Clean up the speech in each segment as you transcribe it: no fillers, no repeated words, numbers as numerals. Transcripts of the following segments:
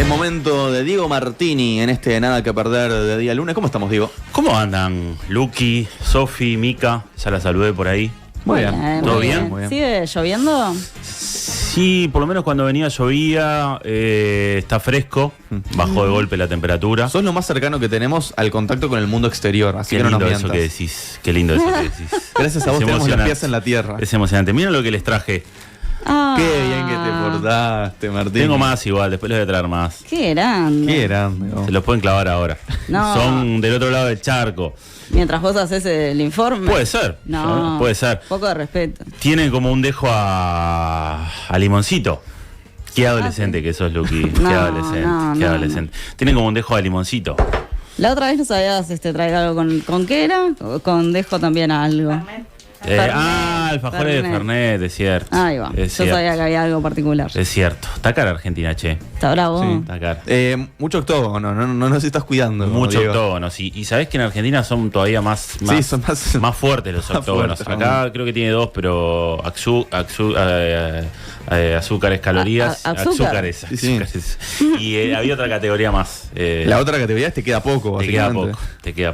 Es momento de Diego Martini en este Nada que Perder de día lunes. ¿Cómo estamos, Diego? ¿Cómo andan? Luqui, Sofi, Mica, ya la saludé por ahí. Muy bien. ¿Todo bien? Muy bien. ¿Sigue lloviendo? Sí, por lo menos cuando venía llovía, está fresco, bajó de golpe la temperatura. Sos lo más cercano que tenemos al contacto con el mundo exterior, así Qué que no nos lindo eso mientas. que decís, qué lindo eso que decís. Gracias a vos Es tenemos los emocionante. pies en la tierra. Es emocionante. Miren lo que les traje. Ah, Qué bien que te portaste, Martín. Tengo más igual, después les voy a traer más. Qué grande. Qué grande. Se los pueden clavar ahora. No. Son del otro lado del charco. Mientras vos haces el informe. Puede ser. No. Puede ser. Poco de respeto. Tienen como un dejo a limoncito. Qué adolescente que sos, Luqui. Qué No, adolescente. no, Qué no, adolescente. Tienen como un dejo a limoncito. La otra vez nos habías traído algo con qué era, con dejo también algo. Fernet. Alfajores de Fernet, es cierto. Ahí va. Yo Es cierto. sabía que había algo particular. Es cierto. Está cara Argentina, che. Está bravo. Sí. Está cara. Mucho octógono, no nos estás cuidando. Mucho Diego. octógonos. Y sabés que en Argentina son todavía más son más- más fuertes los más octógonos. fuertes, Acá creo que tiene dos, pero azúcares, calorías. azúcar. Azúcares. Sí, sí. azúcares. Y había otra categoría más. La otra categoría es te queda poco, Te queda básicamente.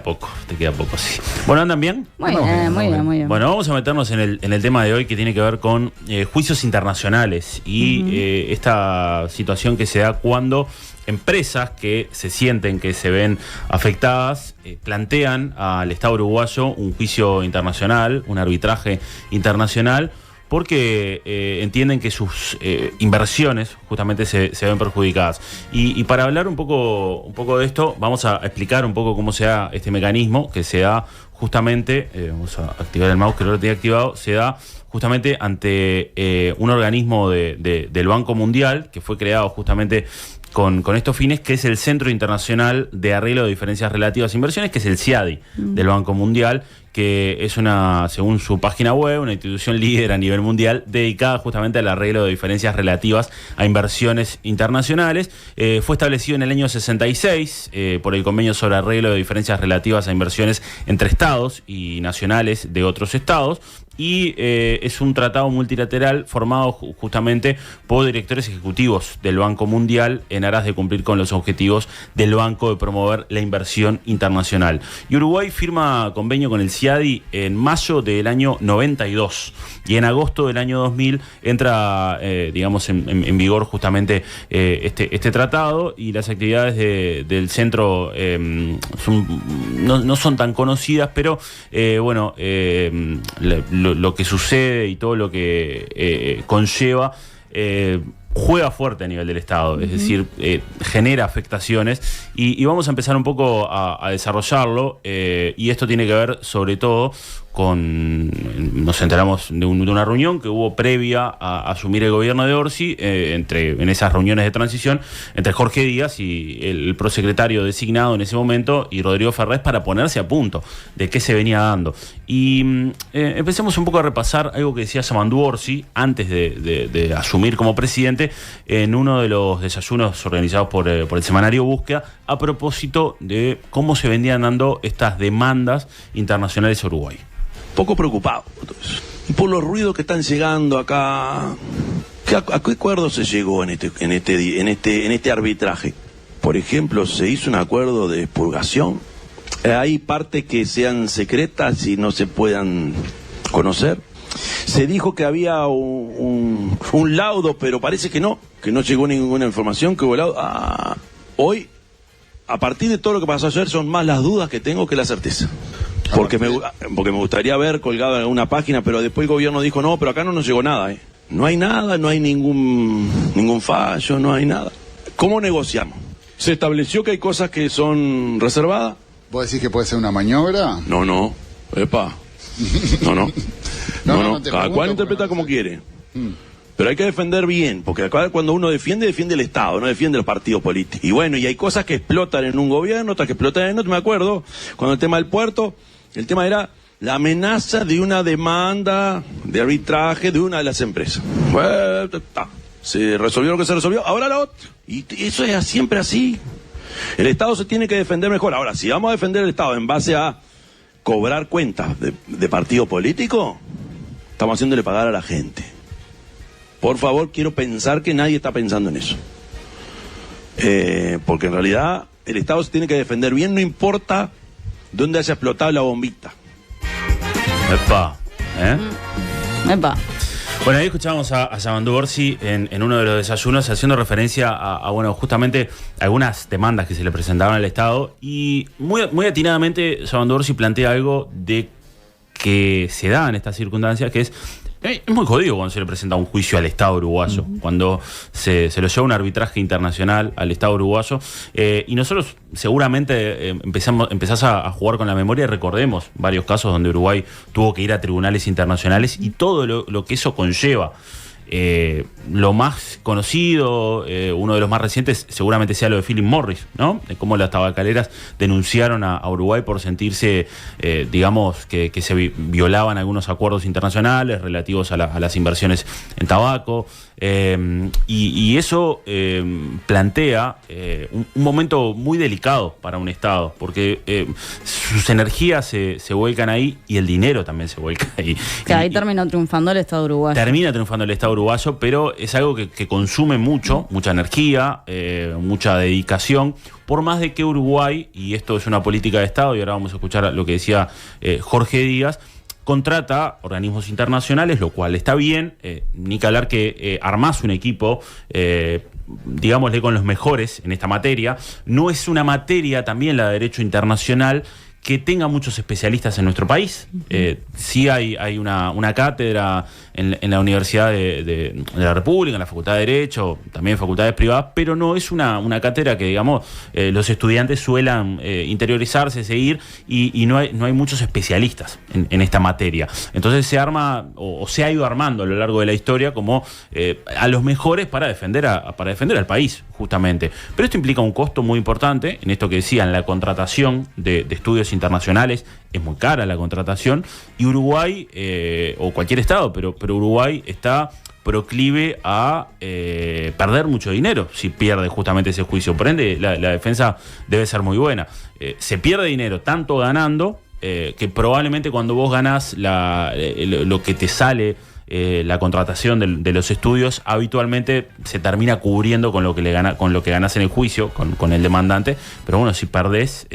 poco, te queda poco, sí. Bueno, ¿andan bien? Muy No, bien, no, muy no, bien, muy bien. Bueno, vamos a meternos en el tema de hoy que tiene que ver con juicios internacionales y esta situación que se da cuando empresas que se sienten que se ven afectadas plantean al Estado uruguayo un juicio internacional, un arbitraje internacional, porque entienden que sus inversiones justamente se ven perjudicadas. Y para hablar un poco de esto, vamos a explicar un poco cómo se da este mecanismo, que se da justamente, vamos a activar el mouse que no lo tenía activado, se da justamente ante un organismo del Banco Mundial, que fue creado justamente con estos fines, que es el Centro Internacional de Arreglo de Diferencias Relativas a Inversiones, que es el CIADI del Banco Mundial, que es según su página web, una institución líder a nivel mundial dedicada justamente al arreglo de diferencias relativas a inversiones internacionales. Fue establecido en el año 66 por el Convenio sobre Arreglo de Diferencias Relativas a Inversiones entre Estados y nacionales de otros estados. Y es un tratado multilateral formado justamente por directores ejecutivos del Banco Mundial en aras de cumplir con los objetivos del banco de promover la inversión internacional. Y Uruguay firma convenio con el CIADI en mayo del año 92 y en agosto del año 2000 entra, en vigor justamente este tratado, y las actividades del centro no son tan conocidas, pero lo que sucede y todo lo que conlleva juega fuerte a nivel del Estado, es decir, genera afectaciones, y vamos a empezar un poco a desarrollarlo, y esto tiene que ver sobre todo nos enteramos de una reunión que hubo previa a asumir el gobierno de Orsi, en esas reuniones de transición, entre Jorge Díaz y el prosecretario designado en ese momento, y Rodrigo Ferrés, para ponerse a punto de qué se venía dando. Y empecemos un poco a repasar algo que decía Yamandú Orsi antes de asumir como presidente en uno de los desayunos organizados por el semanario Búsqueda, a propósito de cómo se venían dando estas demandas internacionales a Uruguay. Poco preocupado por todo eso. Y por los ruidos que están llegando acá. ¿A qué acuerdo se llegó en este arbitraje? Por ejemplo, se hizo un acuerdo de expurgación. Hay partes que sean secretas y no se puedan conocer. Se dijo que había un laudo, pero parece que no llegó ninguna información, que hubo laudo. Hoy, a partir de todo lo que pasó ayer, son más las dudas que tengo que la certeza. Porque me gustaría haber colgado en alguna página, pero después el gobierno dijo, no, pero acá no nos llegó nada. No hay nada, no hay ningún fallo, no hay nada. ¿Cómo negociamos? ¿Se estableció que hay cosas que son reservadas? ¿Vos decís que puede ser una maniobra? No. Epa. No. Cada cual interpreta como quiere. Pero hay que defender bien, porque acá cuando uno defiende el Estado, no defiende los partidos políticos. Y bueno, y hay cosas que explotan en un gobierno, otras que explotan en otro. Me acuerdo, cuando el tema del puerto, el tema era la amenaza de una demanda de arbitraje de una de las empresas. Bueno, se resolvió lo que se resolvió, ahora la otra. Y eso es siempre así. El Estado se tiene que defender mejor. Ahora, si vamos a defender el Estado en base a cobrar cuentas de partido político, estamos haciéndole pagar a la gente. Por favor, quiero pensar que nadie está pensando en eso. Porque en realidad el Estado se tiene que defender bien, no importa dónde haya explotado la bombita. Epa, Epa. Bueno, ahí escuchábamos a Yamandu Orsi en uno de los desayunos haciendo referencia a bueno, justamente algunas demandas que se le presentaban al Estado, y muy atinadamente Yamandu Orsi plantea algo de que se da en estas circunstancias, que es muy jodido cuando se le presenta un juicio al Estado uruguayo, cuando se lo lleva un arbitraje internacional al Estado uruguayo, y nosotros seguramente empezás a jugar con la memoria y recordemos varios casos donde Uruguay tuvo que ir a tribunales internacionales y todo lo que eso conlleva. Lo más conocido, uno de los más recientes, seguramente sea lo de Philip Morris, ¿no? De cómo las tabacaleras denunciaron a Uruguay por sentirse, digamos, que se violaban algunos acuerdos internacionales relativos a las inversiones en tabaco. Y eso plantea un momento muy delicado para un Estado, porque sus energías se vuelcan ahí y el dinero también se vuelca ahí. Que ahí terminó triunfando el Estado uruguayo. Termina triunfando el Estado uruguayo, pero es algo que consume mucha energía, mucha dedicación, por más de que Uruguay, y esto es una política de Estado, y ahora vamos a escuchar lo que decía Jorge Díaz, contrata organismos internacionales, lo cual está bien, ni que hablar que armás un equipo, digámosle, con los mejores en esta materia. No es una materia también la de derecho internacional que tenga muchos especialistas en nuestro país. Sí hay una cátedra en la Universidad de la República, en la Facultad de Derecho, también en facultades privadas, pero no es una cátedra que, digamos, los estudiantes suelan interiorizarse, seguir, y no hay muchos especialistas en esta materia. Entonces se arma, o se ha ido armando a lo largo de la historia, como a los mejores para defender al país, justamente. Pero esto implica un costo muy importante, en esto que decían, la contratación de estudios internacionales. Es muy cara la contratación, y Uruguay, o cualquier Estado, pero Uruguay está proclive a perder mucho dinero si pierde justamente ese juicio. Por ende, la defensa debe ser muy buena. Se pierde dinero tanto ganando, que probablemente cuando vos ganás lo que te sale, la contratación de los estudios, habitualmente se termina cubriendo con lo que ganás en el juicio, con el demandante. Pero bueno, si perdés,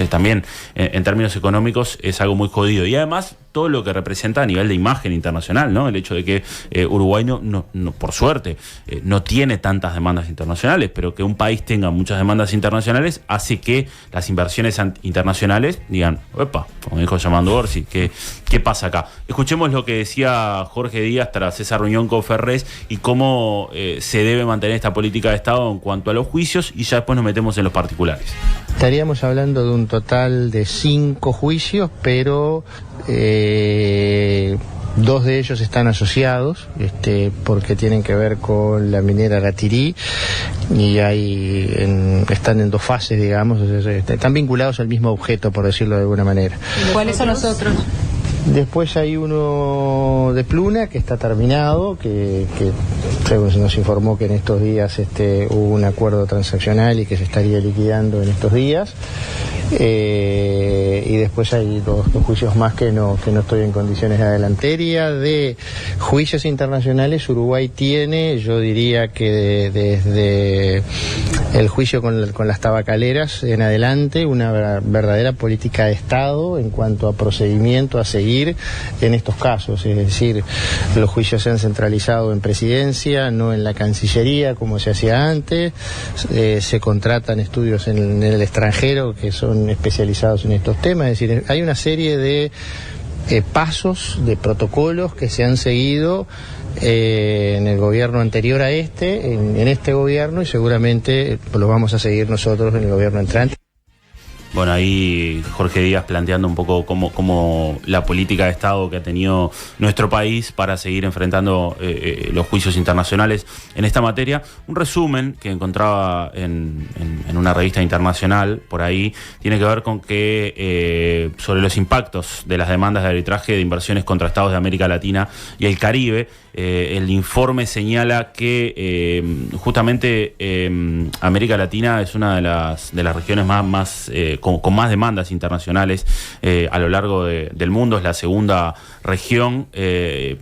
también en términos económicos es algo muy jodido. Y además todo lo que representa a nivel de imagen internacional, ¿no? El hecho de que Uruguay no, por suerte, no tiene tantas demandas internacionales, pero que un país tenga muchas demandas internacionales hace que las inversiones internacionales digan, epa, como dijo Yamandu Orsi, ¿qué pasa acá? Escuchemos lo que decía Jorge Díaz tras esa reunión con Ferrés y cómo se debe mantener esta política de Estado en cuanto a los juicios, y ya después nos metemos en los particulares. Estaríamos hablando de un total de 5 juicios, pero 2 de ellos están asociados, porque tienen que ver con la minera Ratirí, y están en 2 fases, digamos, están vinculados al mismo objeto, por decirlo de alguna manera. ¿Cuáles son los otros? Después hay uno de Pluna que está terminado, que según se nos informó que en estos días hubo un acuerdo transaccional y que se estaría liquidando en estos días. Y después hay dos juicios más que no estoy en condiciones de adelanteria. De juicios internacionales, Uruguay tiene, yo diría que desde el juicio con las tabacaleras en adelante, una verdadera política de Estado en cuanto a procedimiento a seguir en estos casos. Es decir, los juicios se han centralizado en Presidencia, no en la Cancillería como se hacía antes. Se contratan estudios en el extranjero que son especializados en estos temas. Es decir, hay una serie de pasos, de protocolos que se han seguido en el gobierno anterior a en este gobierno, y seguramente lo vamos a seguir nosotros en el gobierno entrante. Bueno, ahí Jorge Díaz planteando un poco cómo la política de Estado que ha tenido nuestro país para seguir enfrentando los juicios internacionales en esta materia. Un resumen que encontraba en una revista internacional por ahí tiene que ver con que sobre los impactos de las demandas de arbitraje de inversiones contra estados de América Latina y el Caribe. El informe señala que justamente América Latina es una de las regiones más con más demandas internacionales a lo largo del mundo. Es la segunda región.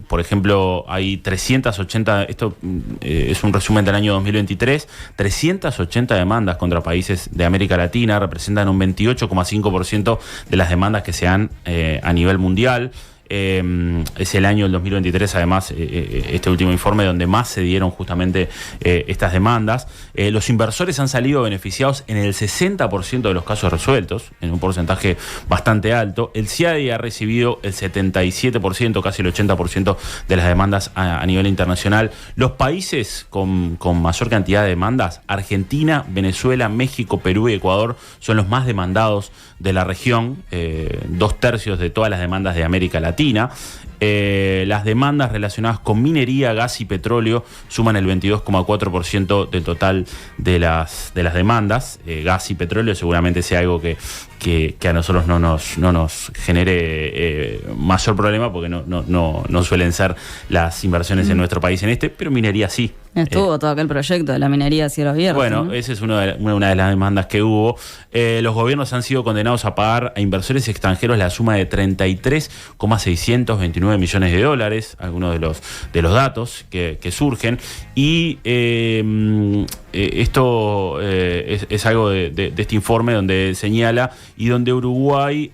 Por ejemplo, hay 380, esto es un resumen del año 2023, 380 demandas contra países de América Latina, representan un 28,5% de las demandas que se dan a nivel mundial. Es el año del 2023, además, este último informe donde más se dieron justamente estas demandas. Los inversores han salido beneficiados en el 60% de los casos resueltos, en un porcentaje bastante alto. El CIADI ha recibido el 77%, casi el 80% de las demandas a nivel internacional. Los países con mayor cantidad de demandas, Argentina, Venezuela, México, Perú y Ecuador, son los más demandados de la región, 2/3 de todas las demandas de América Latina. Las demandas relacionadas con minería, gas y petróleo suman el 22,4% del total de las demandas. Gas y petróleo seguramente sea algo que a nosotros no nos genere mayor problema, porque no suelen ser las inversiones en nuestro país en pero minería sí. Estuvo todo aquel proyecto de la minería a cielo abierto. Bueno, ¿no? Esa es una de las demandas que hubo. Los gobiernos han sido condenados a pagar a inversores extranjeros la suma de 33,629 millones de dólares, algunos de los datos que surgen. Y esto es algo de este informe donde señala y donde Uruguay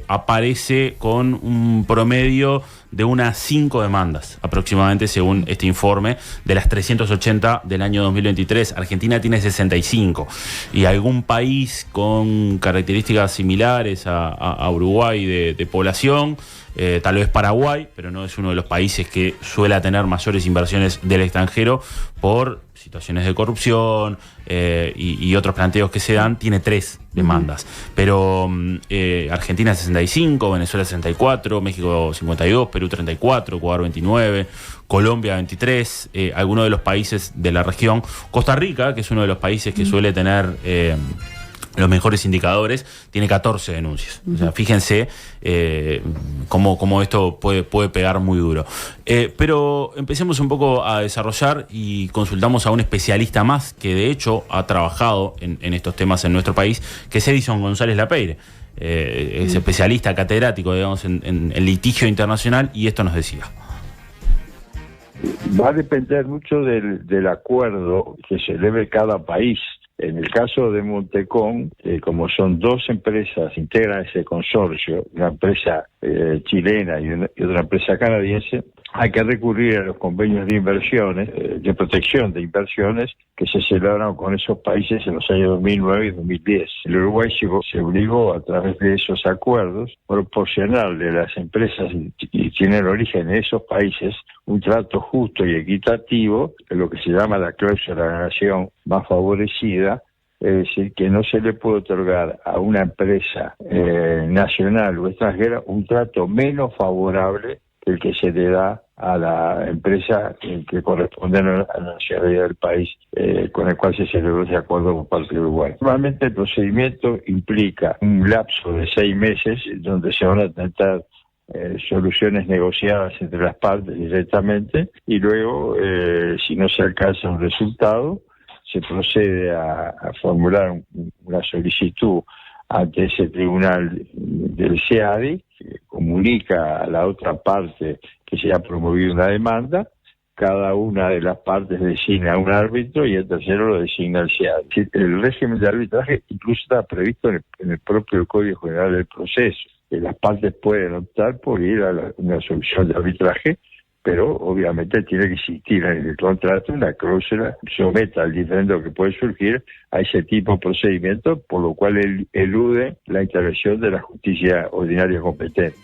aparece con un promedio de unas 5 demandas aproximadamente, según este informe. De las 380 del año 2023, Argentina tiene 65, y algún país con características similares a Uruguay de población, tal vez Paraguay, pero no es uno de los países que suele tener mayores inversiones del extranjero por situaciones de corrupción y otros planteos que se dan. Tiene 3 demandas, pero Argentina 65, Venezuela 64, México 52, Perú 34, Ecuador 29, Colombia 23, algunos de los países de la región. Costa Rica, que es uno de los países que suele tener los mejores indicadores, tiene 14 denuncias. O sea, fíjense cómo esto puede pegar muy duro. Pero empecemos un poco a desarrollar y consultamos a un especialista más que de hecho ha trabajado en estos temas en nuestro país, que es Edison González Lapeire. Es especialista catedrático, digamos, en litigio internacional, y esto nos decía. Va a depender mucho del acuerdo que se eleve cada país. En el caso de Montecón, como son 2 empresas que integran ese consorcio, una empresa chilena y otra empresa canadiense, hay que recurrir a los convenios de inversiones, de protección de inversiones, que se celebraron con esos países en los años 2009 y 2010. El Uruguay se obligó a través de esos acuerdos proporcionarle a las empresas que tienen origen en esos países un trato justo y equitativo, lo que se llama la cláusula de la nación más favorecida. Es decir, que no se le puede otorgar a una empresa nacional o extranjera un trato menos favorable que el que se le da a la empresa que corresponde a la nacionalidad del país con el cual se celebró ese acuerdo por parte de Uruguay. Normalmente el procedimiento implica un lapso de 6 meses donde se van a intentar soluciones negociadas entre las partes directamente, y luego, si no se alcanza un resultado, se procede a formular una solicitud ante ese tribunal del CIADI, que comunica a la otra parte que se ha promovido una demanda. Cada una de las partes designa un árbitro y el tercero lo designa el CIADI. El régimen de arbitraje incluso está previsto en el propio Código General del Proceso. Las partes pueden optar por ir a una solución de arbitraje, pero obviamente tiene que existir en el contrato una cláusula que someta al diferendo que puede surgir a ese tipo de procedimiento, por lo cual elude la intervención de la justicia ordinaria competente.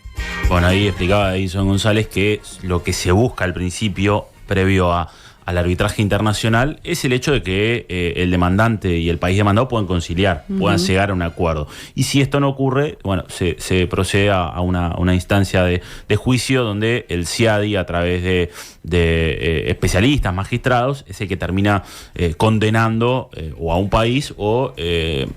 Bueno, ahí explicaba Edison González que lo que se busca al principio, previo al arbitraje internacional, es el hecho de que el demandante y el país demandado puedan conciliar, puedan llegar a un acuerdo. Y si esto no ocurre, bueno, se procede a una instancia de juicio donde el CIADI, a través de especialistas, magistrados, es el que termina condenando o a un país o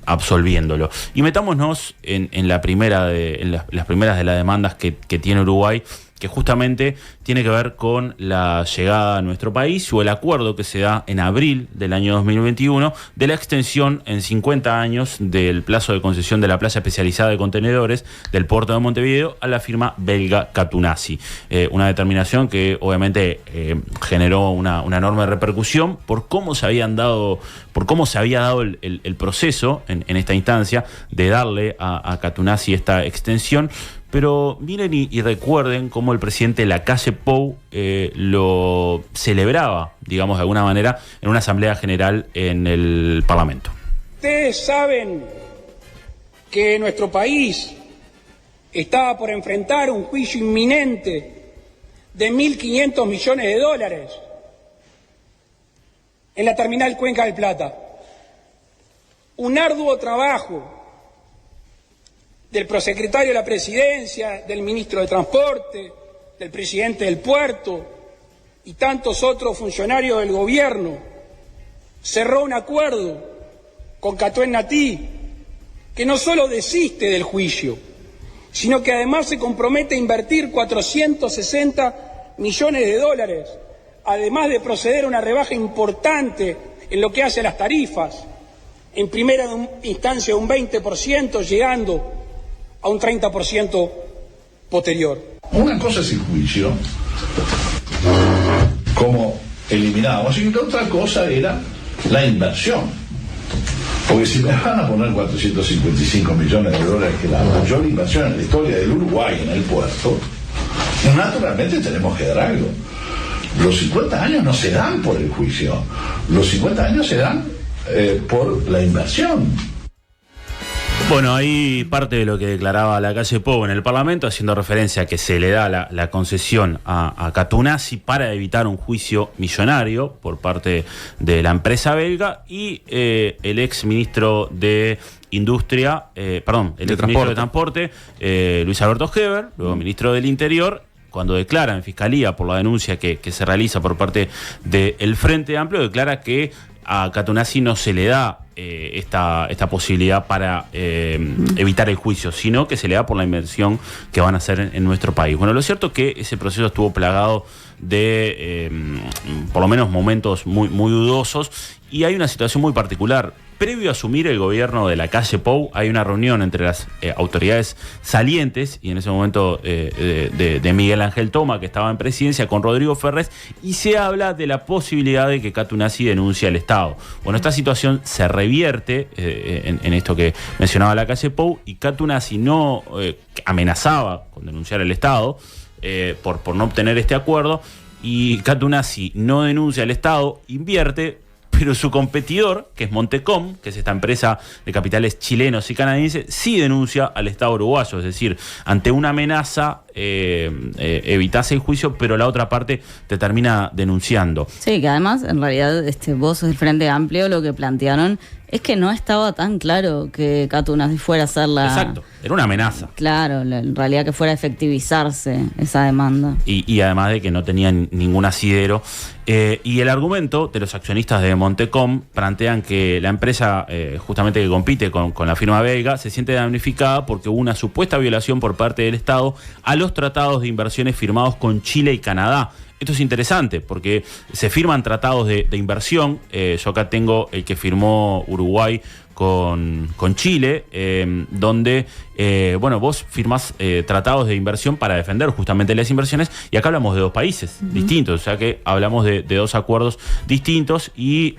absolviéndolo. Y metámonos en las primeras de las demandas que tiene Uruguay, que justamente tiene que ver con la llegada a nuestro país o el acuerdo que se da en abril del año 2021 de la extensión en 50 años del plazo de concesión de la playa especializada de contenedores del puerto de Montevideo a la firma belga Catunasi. Una determinación que obviamente generó una enorme repercusión por cómo se había dado el proceso en esta instancia de darle a Catunasi esta extensión. Pero miren y recuerden cómo el presidente Lacalle Pou lo celebraba, digamos de alguna manera, en una asamblea general en el Parlamento. Ustedes saben que nuestro país estaba por enfrentar un juicio inminente de 1.500 millones de dólares en la terminal Cuenca del Plata. Un arduo trabajo del prosecretario de la Presidencia, del ministro de Transporte, del presidente del puerto y tantos otros funcionarios del gobierno, cerró un acuerdo con Catuennatí que no solo desiste del juicio, sino que además se compromete a invertir 460 millones de dólares, además de proceder a una rebaja importante en lo que hace a las tarifas, en primera instancia un 20%, llegando a un 30% posterior. Una cosa es el juicio, como eliminábamos, y la otra cosa era la inversión. Porque si me van a poner 455 millones de dólares, que es la mayor inversión en la historia del Uruguay en el puerto, naturalmente tenemos que dar algo. Los 50 años no se dan por el juicio, los 50 años se dan por la inversión. Bueno, ahí parte de lo que declaraba Lacalle Pou en el Parlamento, haciendo referencia a que se le da la concesión a Catunasi para evitar un juicio millonario por parte de la empresa belga, y el ex ministro de Industria, ministro de Transporte, Luis Alberto Heber, luego ministro del Interior, cuando declara en Fiscalía por la denuncia que se realiza por parte del Frente Amplio, declara que a Catunasi no se le da esta posibilidad para evitar el juicio, sino que se le da por la inversión que van a hacer en nuestro país. Bueno, lo cierto es que ese proceso estuvo plagado de por lo menos momentos muy dudosos, y hay una situación muy particular. Previo a asumir el gobierno de Lacalle Pou, hay una reunión entre las autoridades salientes, y en ese momento de Miguel Ángel Toma, que estaba en presidencia, con Rodrigo Ferrés, y se habla de la posibilidad de que Catunasi denuncie al Estado. Bueno, esta situación se revierte en esto que mencionaba Lacalle Pou, y Catunasi no amenazaba con denunciar al Estado por no obtener este acuerdo, y Catunasi no denuncia al Estado, invierte, pero su competidor, que es Montecom, que es esta empresa de capitales chilenos y canadienses, sí denuncia al Estado uruguayo. Es decir, ante una amenaza evitase el juicio, pero la otra parte te termina denunciando. Sí, que además, en realidad, vos del Frente Amplio lo que plantearon es que no estaba tan claro que Catunasi fuera a hacer la... Exacto, era una amenaza. Claro, en realidad que fuera a efectivizarse esa demanda. Y además de que no tenían ningún asidero. Y el argumento de los accionistas de Montecom plantean que la empresa justamente que compite con la firma belga se siente damnificada porque hubo una supuesta violación por parte del Estado a los tratados de inversiones firmados con Chile y Canadá. Esto es interesante porque se firman tratados de inversión. Yo acá tengo el que firmó Uruguay con Chile, donde vos firmás tratados de inversión para defender justamente las inversiones, y acá hablamos de dos países distintos, o sea que hablamos de dos acuerdos distintos, y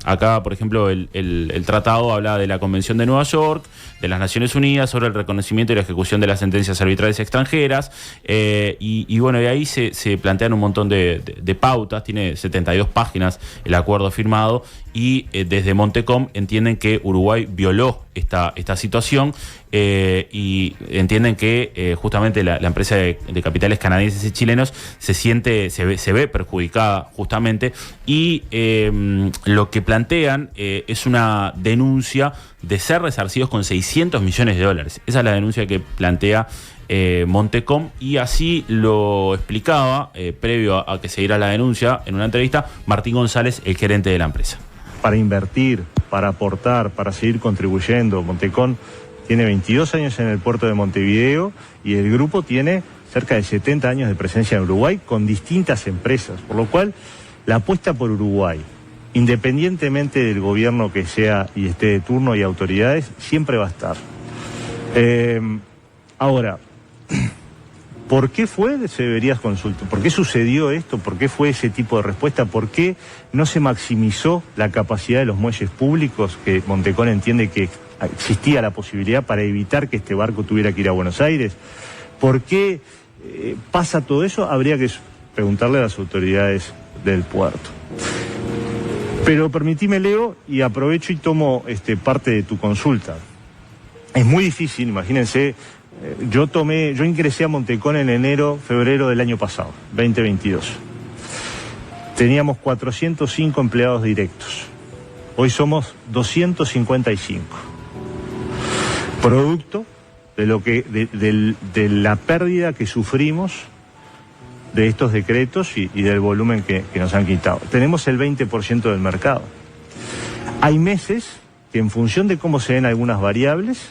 acá, por ejemplo, el tratado habla de la Convención de Nueva York, de las Naciones Unidas sobre el reconocimiento y la ejecución de las sentencias arbitrales extranjeras, y ahí se plantean un montón de pautas. Tiene 72 páginas el acuerdo firmado, y desde Montecom entienden que Uruguay violó esta situación, y entienden que justamente la empresa de capitales canadienses y chilenos se ve perjudicada justamente, y lo que plantean es una denuncia de ser resarcidos con 600 millones de dólares. Esa es la denuncia que plantea Montecom, y así lo explicaba previo a que se diera la denuncia en una entrevista Martín González, el gerente de la empresa. Para invertir, para aportar, para seguir contribuyendo. Montecom tiene 22 años en el puerto de Montevideo y el grupo tiene cerca de 70 años de presencia en Uruguay con distintas empresas, por lo cual la apuesta por Uruguay, independientemente del gobierno que sea y esté de turno y autoridades, siempre va a estar. Ahora, ¿por qué fue? Se debería consultar. ¿Por qué sucedió esto? ¿Por qué fue ese tipo de respuesta? ¿Por qué no se maximizó la capacidad de los muelles públicos que Montecón entiende que existía la posibilidad para evitar que este barco tuviera que ir a Buenos Aires? ¿Por qué pasa todo eso? Habría que preguntarle a las autoridades del puerto. Pero permitime, Leo, y aprovecho y tomo parte de tu consulta. Es muy difícil, imagínense, yo ingresé a Montecón en febrero del año pasado, 2022. Teníamos 405 empleados directos. Hoy somos 255. Producto de la pérdida que sufrimos de estos decretos y del volumen que nos han quitado. Tenemos el 20% del mercado. Hay meses que en función de cómo se ven algunas variables,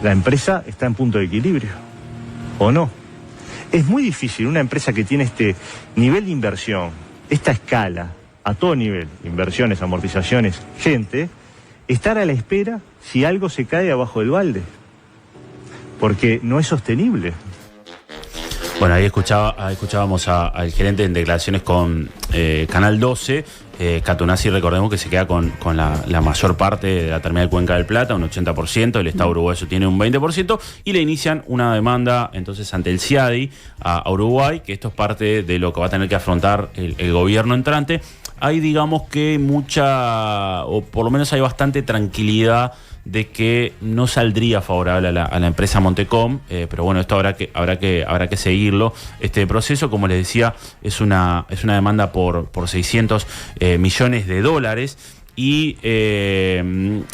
la empresa está en punto de equilibrio, ¿o no? Es muy difícil una empresa que tiene este nivel de inversión, esta escala, a todo nivel, inversiones, amortizaciones, gente, estar a la espera si algo se cae abajo del balde, porque no es sostenible. Bueno, ahí escuchábamos al gerente en declaraciones con Canal 12. Catunazzi, recordemos que se queda con la mayor parte de la terminal Cuenca del Plata, un 80%, el Estado uruguayo tiene un 20%, y le inician una demanda entonces ante el CIADI a Uruguay, que esto es parte de lo que va a tener que afrontar el gobierno entrante. Hay, digamos que o por lo menos hay bastante tranquilidad de que no saldría favorable a la empresa Montecom, pero bueno, esto habrá que seguirlo. Este proceso, como les decía, es una demanda por 600 millones de dólares. Y en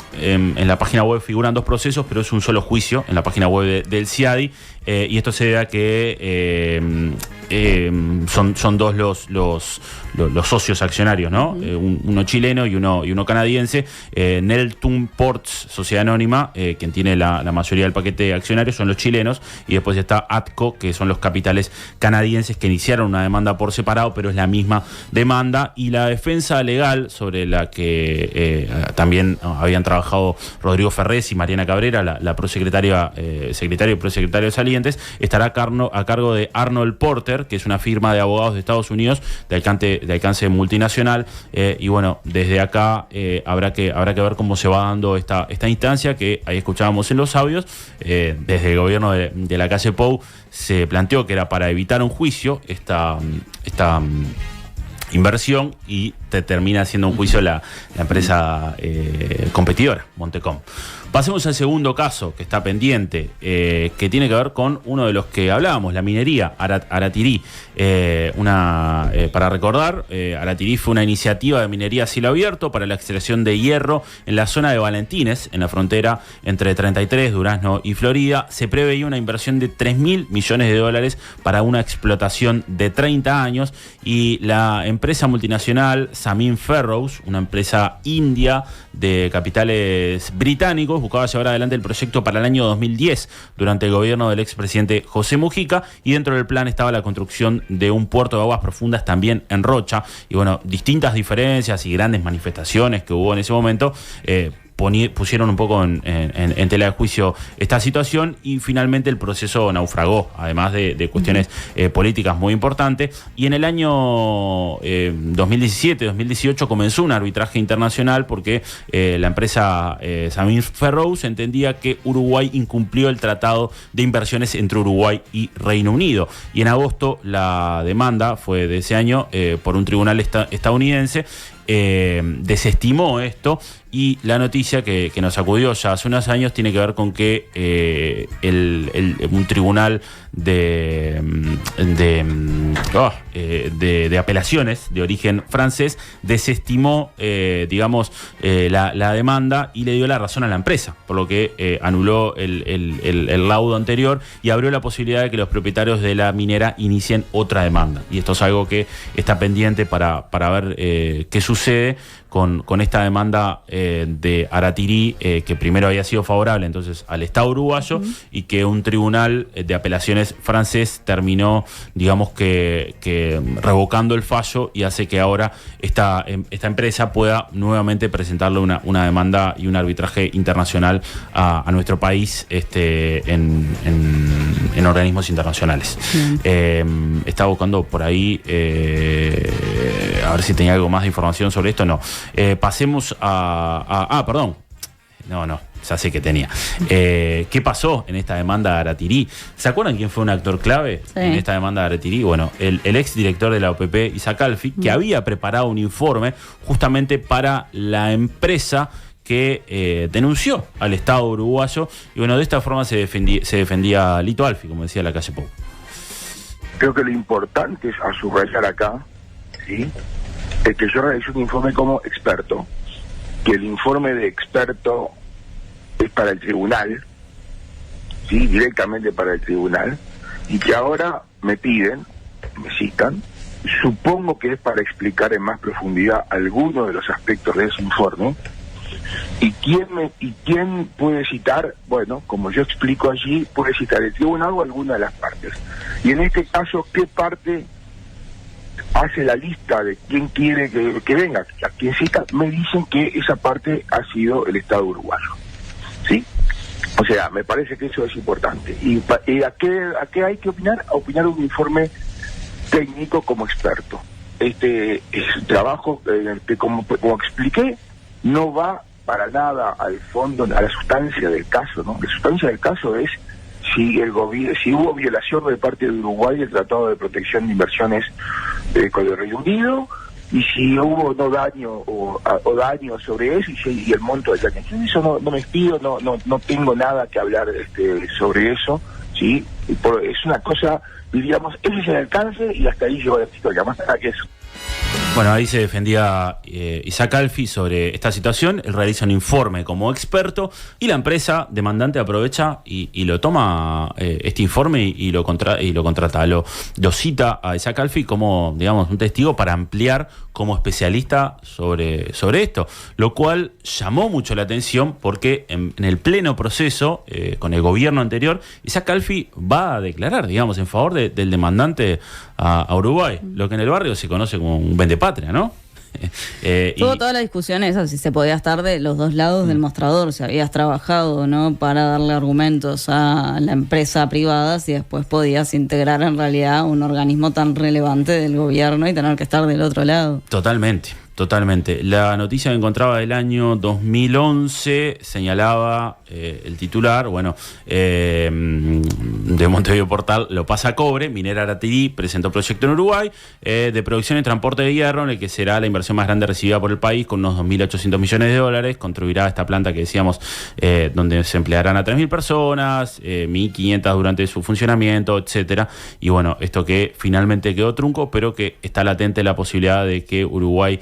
la página web figuran dos procesos, pero es un solo juicio en la página web del CIADI, y esto se debe a que son dos los socios accionarios, ¿no? Uno chileno y uno canadiense. Neltun Ports, Sociedad Anónima, quien tiene la mayoría del paquete accionario, son los chilenos, y después está ATCO, que son los capitales canadienses que iniciaron una demanda por separado, pero es la misma demanda. Y la defensa legal, sobre la que también habían trabajado Rodrigo Ferrés y Mariana Cabrera, la prosecretaria, secretario y prosecretario salientes, estará a cargo de Arnold Porter, que es una firma de abogados de Estados Unidos de alcance multinacional, y bueno, desde acá habrá que ver cómo se va dando esta instancia, que ahí escuchábamos en los audios. Desde el gobierno de la calle Pou se planteó que era para evitar un juicio esta inversión, y termina siendo un juicio la empresa competidora, Montecom. Pasemos al segundo caso que está pendiente, que tiene que ver con uno de los que hablábamos, la minería, Aratirí. Para recordar, Aratirí fue una iniciativa de minería a cielo abierto para la extracción de hierro en la zona de Valentines, en la frontera entre 33, Durazno y Florida. Se preveía una inversión de 3.000 millones de dólares para una explotación de 30 años, y la empresa multinacional Samin Ferrous, una empresa india de capitales británicos, buscaba llevar adelante el proyecto para el año 2010 durante el gobierno del expresidente José Mujica, y dentro del plan estaba la construcción de un puerto de aguas profundas también en Rocha. Y bueno, distintas diferencias y grandes manifestaciones que hubo en ese momento pusieron un poco en tela de juicio esta situación, y finalmente el proceso naufragó, además de cuestiones políticas muy importantes. Y en el año 2017-2018 comenzó un arbitraje internacional porque la empresa Samin Ferrous entendía que Uruguay incumplió el tratado de inversiones entre Uruguay y Reino Unido. Y en agosto la demanda fue de ese año por un tribunal estadounidense. Desestimó esto, y la noticia que nos sacudió ya hace unos años tiene que ver con que un tribunal de apelaciones de origen francés desestimó la demanda y le dio la razón a la empresa, por lo que anuló el laudo anterior y abrió la posibilidad de que los propietarios de la minera inicien otra demanda. Y esto es algo que está pendiente para ver qué sucede con esta demanda de Aratirí, que primero había sido favorable entonces al Estado uruguayo y que un tribunal de apelaciones francés terminó, digamos que revocando el fallo y hace que ahora esta empresa pueda nuevamente presentarle una demanda y un arbitraje internacional a nuestro país en organismos internacionales. Estaba buscando por ahí a ver si tenía algo más de información sobre esto. No. Pasemos perdón. No, ya sé que tenía. ¿Qué pasó en esta demanda de Aratirí? ¿Se acuerdan quién fue un actor clave en esta demanda de Aratirí? Bueno, el ex director de la OPP, Isaac Alfi, que había preparado un informe justamente para la empresa que denunció al Estado uruguayo, y bueno, de esta forma se defendía Lito Alfi, como decía la calle Pou. Creo que lo importante es a subrayar acá, ¿sí?, es que yo realicé un informe como experto, que el informe de experto es para el tribunal, ¿sí?, directamente para el tribunal, y que ahora me citan, supongo que es para explicar en más profundidad algunos de los aspectos de ese informe. ¿Y quién puede citar? Bueno, como yo explico allí, puede citar el tribunal o alguna de las partes. Y en este caso, ¿qué parte hace la lista de quién quiere que venga? A quien cita, me dicen que esa parte ha sido el Estado uruguayo, ¿sí? O sea, me parece que eso es importante. ¿Y a qué hay que opinar? A opinar un informe técnico como experto. Este es un trabajo que, como expliqué, no va para nada al fondo, a la sustancia del caso, ¿no? La sustancia del caso es si hubo violación de parte de Uruguay del Tratado de Protección de Inversiones con el Reino Unido, y si hubo daño o daño sobre eso, y el monto del daño. Entonces eso no me despido, no tengo nada que hablar sobre eso, ¿sí? Es una cosa, diríamos, ese es el alcance y hasta ahí llegó la historia, más nada que eso. Bueno, ahí se defendía Isaac Alfi sobre esta situación. Él realiza un informe como experto y la empresa demandante aprovecha y lo toma este informe y lo contrata. Lo cita a Isaac Alfi como, digamos, un testigo para ampliar como especialista sobre esto, lo cual llamó mucho la atención porque en el pleno proceso con el gobierno anterior, Isaac Alfi va a declarar, digamos, en favor del demandante a Uruguay, lo que en el barrio se conoce como un vendepatria, ¿no? Tuvo toda la discusión esa, si se podía estar de los dos lados del mostrador, si habías trabajado, ¿no?, para darle argumentos a la empresa privada, si después podías integrar en realidad un organismo tan relevante del gobierno y tener que estar del otro lado. Totalmente. La noticia que encontraba del año 2011 señalaba el titular, de Montevideo Portal, lo pasa a cobre. Minera Aratirí presentó proyecto en Uruguay de producción y transporte de hierro, en el que será la inversión más grande recibida por el país, con unos 2.800 millones de dólares. Contribuirá a esta planta que decíamos, donde se emplearán a 3.000 personas, 1.500 durante su funcionamiento, etcétera. Y bueno, esto que finalmente quedó trunco, pero que está latente la posibilidad de que Uruguay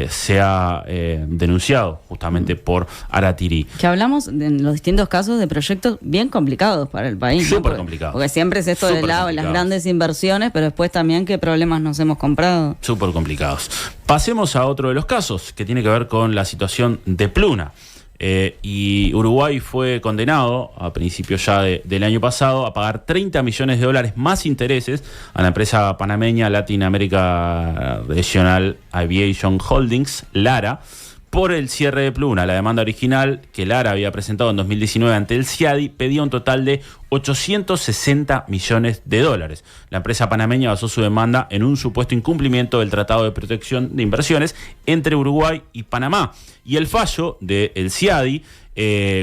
sea denunciado justamente por Aratirí. Que hablamos en los distintos casos de proyectos bien complicados para el país. Súper complicados. Porque siempre es esto del lado de las grandes inversiones, pero después también qué problemas nos hemos comprado. Súper complicados. Pasemos a otro de los casos, que tiene que ver con la situación de Pluna. Y Uruguay fue condenado a principios ya del año pasado a pagar $30 millones más intereses a la empresa panameña Latin America Regional Aviation Holdings, LARA, por el cierre de Pluna. La demanda original que Lara había presentado en 2019 ante el CIADI pedía un total de $860 millones. La empresa panameña basó su demanda en un supuesto incumplimiento del Tratado de Protección de Inversiones entre Uruguay y Panamá. Y el fallo del CIADI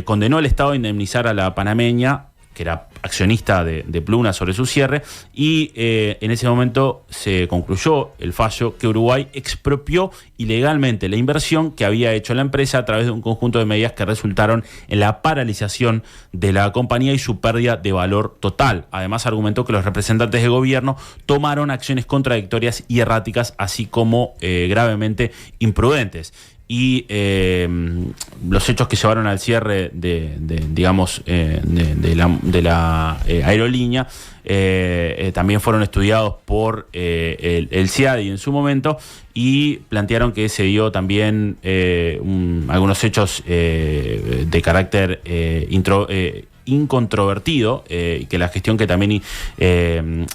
condenó al Estado a indemnizar a la panameña, que era accionista de Pluna, sobre su cierre, y en ese momento se concluyó el fallo que Uruguay expropió ilegalmente la inversión que había hecho la empresa a través de un conjunto de medidas que resultaron en la paralización de la compañía y su pérdida de valor total. Además, argumentó que los representantes de gobierno tomaron acciones contradictorias y erráticas, así como gravemente imprudentes. y los hechos que llevaron al cierre de la aerolínea también fueron estudiados por el CIADI en su momento, y plantearon que se dio también algunos hechos de carácter incontrovertido, y que la gestión que también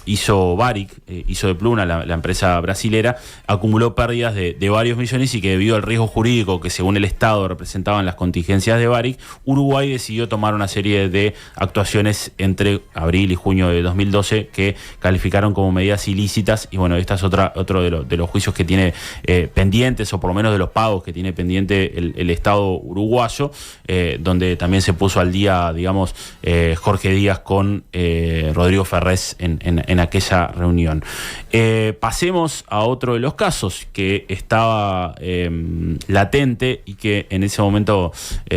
hizo Varig, hizo de Pluna, la empresa brasilera, acumuló pérdidas de varios millones, y que debido al riesgo jurídico que según el Estado representaban las contingencias de Varig, Uruguay decidió tomar una serie de actuaciones entre abril y junio de 2012 que calificaron como medidas ilícitas. Y bueno, esta es otro de los juicios que tiene pendientes, o por lo menos de los pagos que tiene pendiente el Estado uruguayo, donde también se puso al día, digamos, Jorge Díaz con Rodrigo Ferrés en aquella reunión. Pasemos a otro de los casos que estaba latente y que en ese momento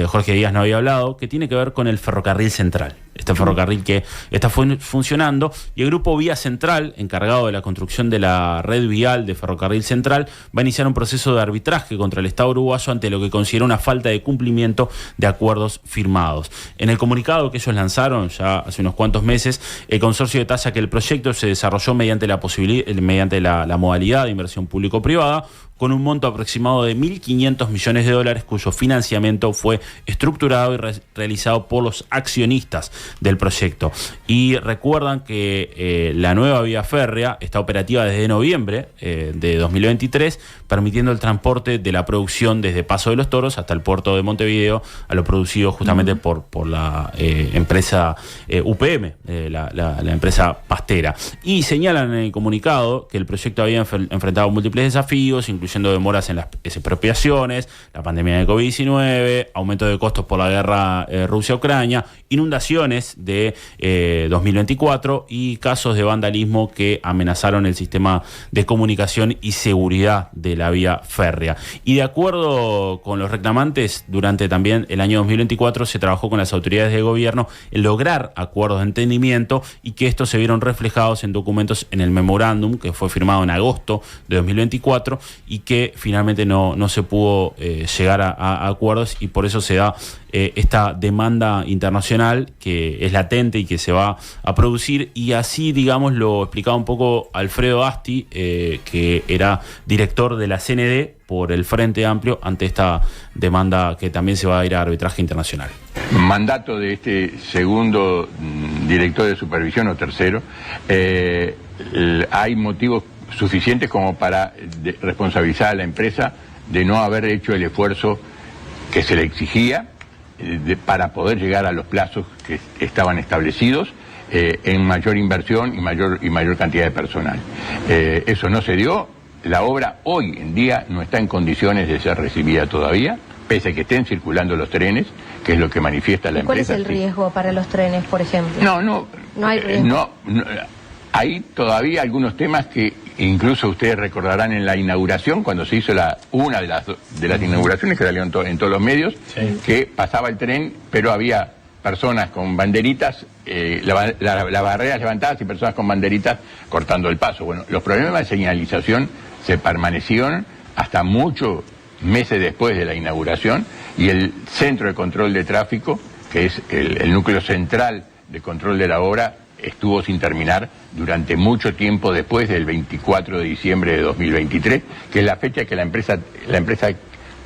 Jorge Díaz no había hablado, que tiene que ver con el ferrocarril central. Este ferrocarril que está funcionando, y el Grupo Vía Central, encargado de la construcción de la red vial de Ferrocarril Central, va a iniciar un proceso de arbitraje contra el Estado uruguayo ante lo que considera una falta de cumplimiento de acuerdos firmados. En el comunicado que ellos lanzaron ya hace unos cuantos meses, el consorcio detalla que el proyecto se desarrolló mediante la modalidad de inversión público-privada, con un monto aproximado de $1.500 millones, cuyo financiamiento fue estructurado y realizado por los accionistas del proyecto. Y recuerdan que la nueva vía férrea está operativa desde noviembre de 2023, permitiendo el transporte de la producción desde Paso de los Toros hasta el puerto de Montevideo, a lo producido justamente por la empresa UPM, la empresa pastera. Y señalan en el comunicado que el proyecto había enfrentado múltiples desafíos, incluyendo demoras en las expropiaciones, la pandemia de COVID-19, aumento de costos por la guerra Rusia-Ucrania, inundaciones de 2024 y casos de vandalismo que amenazaron el sistema de comunicación y seguridad de la vía férrea. Y de acuerdo con los reclamantes, durante también el año 2024 se trabajó con las autoridades de gobierno en lograr acuerdos de entendimiento, y que estos se vieron reflejados en documentos en el memorándum que fue firmado en agosto de 2024, y que finalmente no se pudo llegar a acuerdos, y por eso se da esta demanda internacional que es latente y que se va a producir. Y así, digamos, lo explicaba un poco Alfredo Asti, que era director de la CND por el Frente Amplio, ante esta demanda que también se va a ir a arbitraje internacional. Mandato de este segundo director de supervisión, o tercero, hay motivos suficientes como para responsabilizar a la empresa de no haber hecho el esfuerzo que se le exigía para poder llegar a los plazos que estaban establecidos, en mayor inversión y mayor cantidad de personal. Eso no se dio. La obra hoy en día no está en condiciones de ser recibida todavía, pese a que estén circulando los trenes, que es lo que manifiesta la empresa. ¿Cuál es el riesgo para los trenes, por ejemplo? No hay riesgo. Hay todavía algunos temas que incluso ustedes recordarán en la inauguración, cuando se hizo una de las inauguraciones que salieron en todos los medios, sí, que pasaba el tren, pero había personas con banderitas, las barreras levantadas, y personas con banderitas cortando el paso. Bueno, los problemas de señalización se permanecieron hasta muchos meses después de la inauguración, y el centro de control de tráfico, que es el núcleo central de control de la obra, estuvo sin terminar durante mucho tiempo después del 24 de diciembre de 2023, que es la fecha que la empresa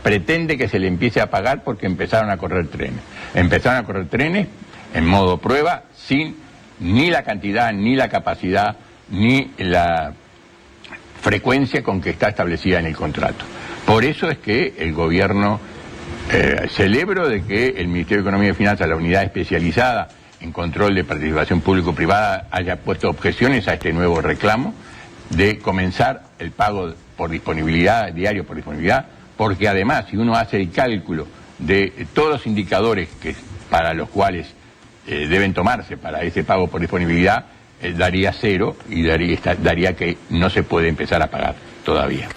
pretende que se le empiece a pagar, porque empezaron a correr trenes. Empezaron a correr trenes en modo prueba, sin ni la cantidad, ni la capacidad, ni la frecuencia con que está establecida en el contrato. Por eso es que el gobierno, celebro de que el Ministerio de Economía y Finanzas, la unidad especializada en control de participación público-privada, haya puesto objeciones a este nuevo reclamo de comenzar el pago por disponibilidad, diario por disponibilidad, porque además, si uno hace el cálculo de todos los indicadores para los cuales deben tomarse para ese pago por disponibilidad, daría cero, y daría que no se puede empezar a pagar todavía.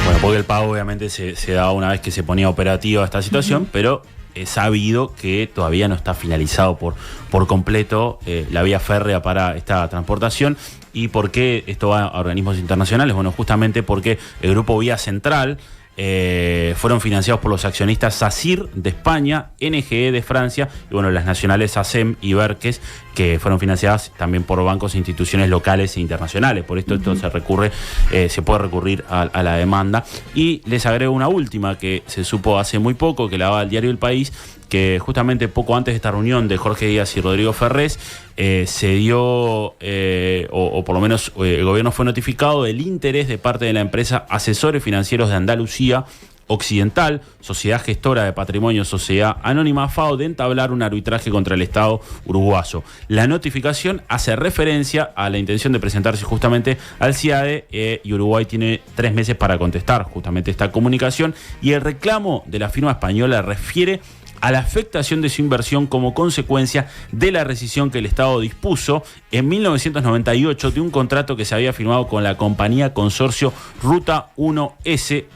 Bueno, porque el pago obviamente se daba una vez que se ponía operativa esta situación, pero es sabido que todavía no está finalizado por completo la vía férrea para esta transportación. ¿Y por qué esto va a organismos internacionales? Bueno, justamente porque el Grupo Vía Central fueron financiados por los accionistas SACIR de España, NGE de Francia y bueno, las nacionales ASEM y Berques, que fueron financiadas también por bancos e instituciones locales e internacionales. Por esto, esto se puede recurrir a la demanda. Y les agrego una última que se supo hace muy poco, que la daba el diario El País, que justamente poco antes de esta reunión de Jorge Díaz y Rodrigo Ferrés se dio, o por lo menos el gobierno fue notificado del interés de parte de la empresa Asesores Financieros de Andalucía Occidental, sociedad gestora de patrimonio, sociedad anónima FAO, de entablar un arbitraje contra el Estado uruguayo. La notificación hace referencia a la intención de presentarse justamente al CIADE y Uruguay tiene 3 meses para contestar justamente esta comunicación, y el reclamo de la firma española refiere a la afectación de su inversión como consecuencia de la rescisión que el Estado dispuso en 1998 de un contrato que se había firmado con la compañía consorcio Ruta 1S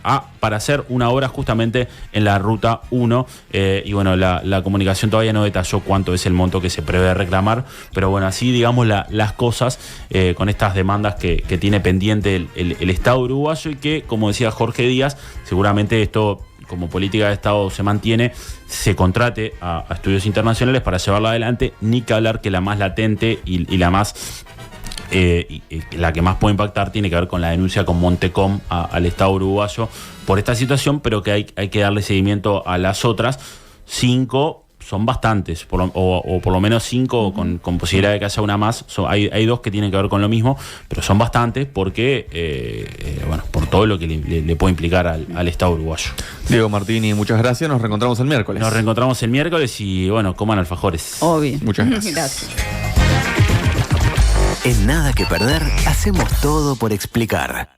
para hacer una obra justamente en la Ruta 1. Y bueno, la comunicación todavía no detalló cuánto es el monto que se prevé reclamar, pero bueno, así digamos las cosas con estas demandas que tiene pendiente el Estado uruguayo, y que, como decía Jorge Díaz, seguramente esto, como política de Estado se mantiene, se contrate a estudios internacionales para llevarla adelante, ni que hablar que la más latente y la más la que más puede impactar tiene que ver con la denuncia con Montecom al Estado uruguayo por esta situación, pero que hay que darle seguimiento a las otras 5. Son bastantes, o por lo menos 5 con posibilidad de que haya una más. Hay 2 que tienen que ver con lo mismo, pero son bastantes porque, bueno, por todo lo que le puede implicar al Estado uruguayo. Diego Martini, muchas gracias. Nos reencontramos el miércoles. Nos reencontramos el miércoles y, bueno, coman alfajores. Obvio. Muchas gracias. Gracias. En Nada que Perder, hacemos todo por explicar.